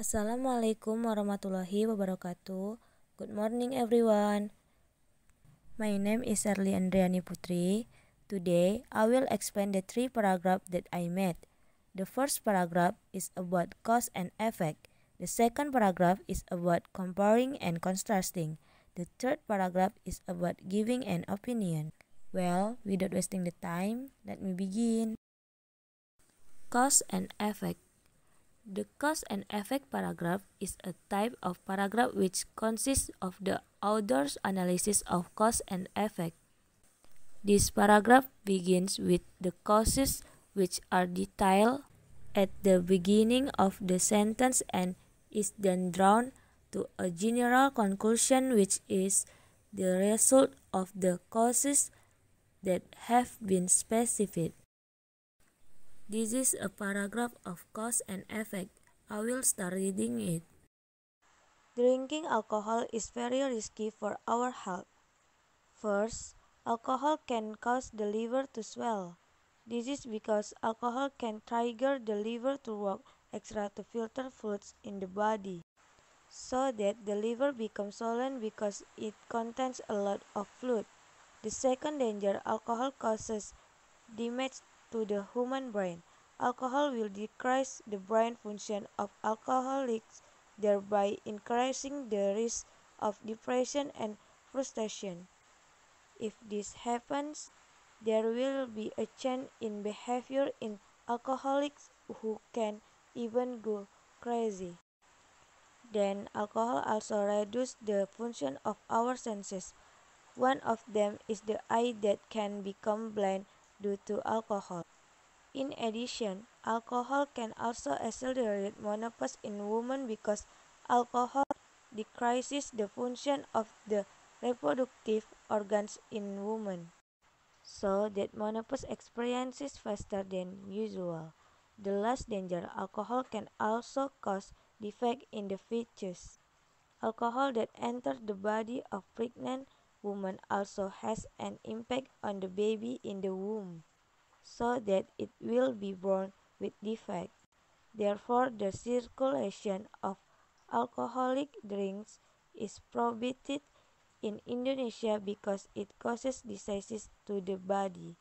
Assalamualaikum warahmatullahi wabarakatuh. Good morning everyone. My name is Erly Andriani Putri. Today I will explain the three paragraphs that I made. The first paragraph is about cause and effect. The second paragraph is about comparing and contrasting. The third paragraph is about giving an opinion. Well, without wasting the time, let me begin. Cause and effect. The cause and effect paragraph is a type of paragraph which consists of the author's analysis of cause and effect. This paragraph begins with the causes which are detailed at the beginning of the sentence and is then drawn to a general conclusion which is the result of the causes that have been specified. This is a paragraph of cause and effect. I will start reading it. Drinking alcohol is very risky for our health. First, alcohol can cause the liver to swell. This is because alcohol can trigger the liver to work extra to filter fluids in the body, so that the liver becomes swollen because it contains a lot of fluid. The second danger, alcohol causes damage to the human brain. Alcohol will decrease the brain function of alcoholics, thereby increasing the risk of depression and frustration. If this happens, there will be a change in behavior in alcoholics who can even go crazy. Then, alcohol also reduces the function of our senses. One of them is the eye that can become blind due to alcohol. In addition, alcohol can also accelerate menopause in women because alcohol decreases the function of the reproductive organs in women, so that menopause experiences faster than usual. The last danger, alcohol can also cause defect in the fetus. Alcohol that enters the body of pregnant woman also has an impact on the baby in the womb, so that it will be born with defect. Therefore, the circulation of alcoholic drinks is prohibited in Indonesia because it causes diseases to the body.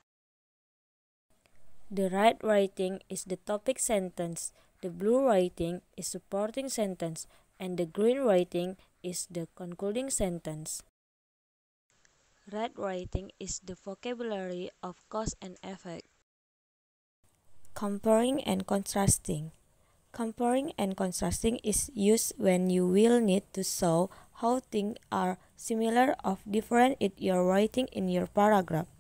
The right writing is the topic sentence, the blue writing is supporting sentence, and the green writing is the concluding sentence. Red writing is the vocabulary of cause and effect. Comparing and contrasting. Comparing and contrasting is used when you will need to show how things are similar or different in your writing in your paragraph.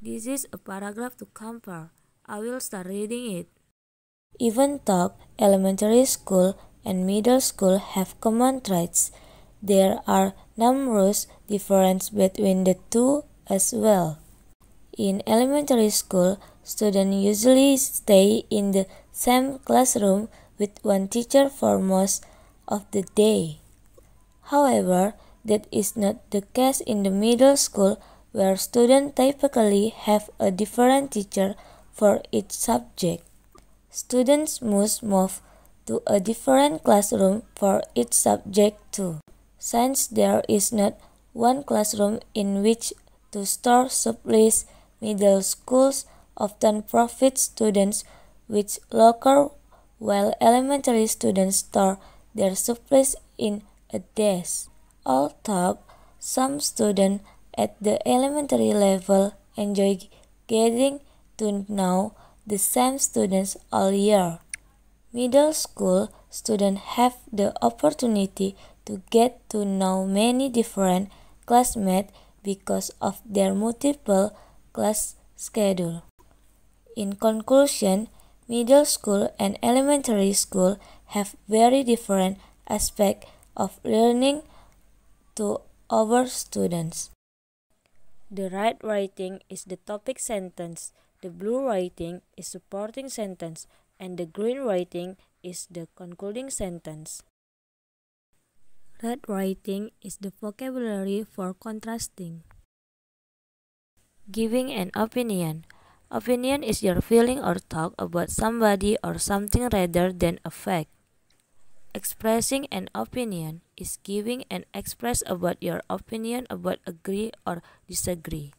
This is a paragraph to compare. I will start reading it. Even though elementary school and middle school have common traits, there are numerous differences between the two as well. In elementary school, students usually stay in the same classroom with one teacher for most of the day. However, that is not the case in the middle school, where students typically have a different teacher for each subject. Students must move to a different classroom for each subject too, since there is not one classroom in which to store supplies. Middle schools often provide students with locker, while elementary students store their supplies in a desk. Although some students at the elementary level enjoy getting to know the same students all year, middle school students have the opportunity to get to know many different classmates because of their multiple class schedule. In conclusion, middle school and elementary school have very different aspects of learning to our students. The right writing is the topic sentence, the blue writing is supporting sentence, and the green writing is the concluding sentence. Red writing is the vocabulary for contrasting. Giving an opinion. Opinion is your feeling or thought about somebody or something rather than a fact. Expressing an opinion is giving and express about your opinion about agree or disagree.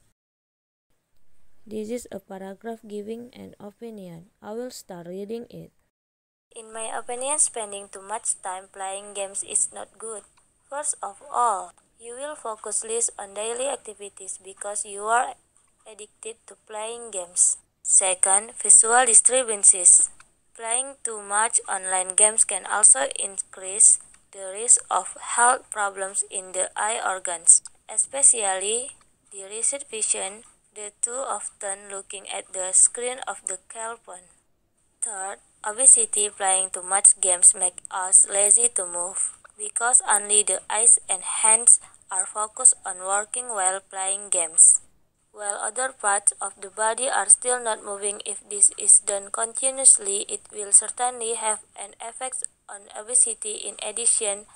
This is a paragraph giving an opinion. I will start reading it. In my opinion, spending too much time playing games is not good. First of all, you will focus less on daily activities because you are addicted to playing games. Second, visual disturbances. Playing too much online games can also increase the risk of health problems in the eye organs, especially decreased vision due to often looking at the screen of the cell phone. Third, obesity. Playing too much games make us lazy to move because only the eyes and hands are focused on working while playing games, while other parts of the body are still not moving. If this is done continuously, it will certainly have an effect on obesity. In addition,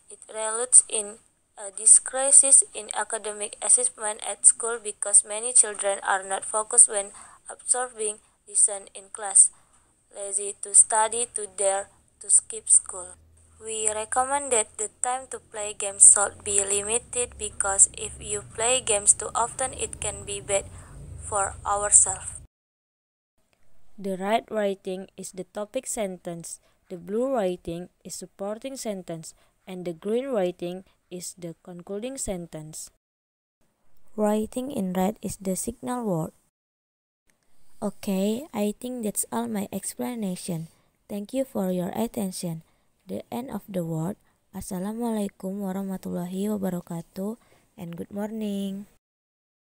it results in a decrease in academic achievement at school because many children are not focused when absorbing lessons in class, lazy to study, too dare to skip school. We recommend that the time to play games should be limited because if you play games too often, it can be bad for ourselves. The right writing is the topic sentence, the blue writing is supporting sentence, and the green writing is the concluding sentence. Writing in red is the signal word. Okay, I think that's all my explanation. Thank you for your attention. The end of the word. Assalamualaikum warahmatullahi wabarakatuh and good morning.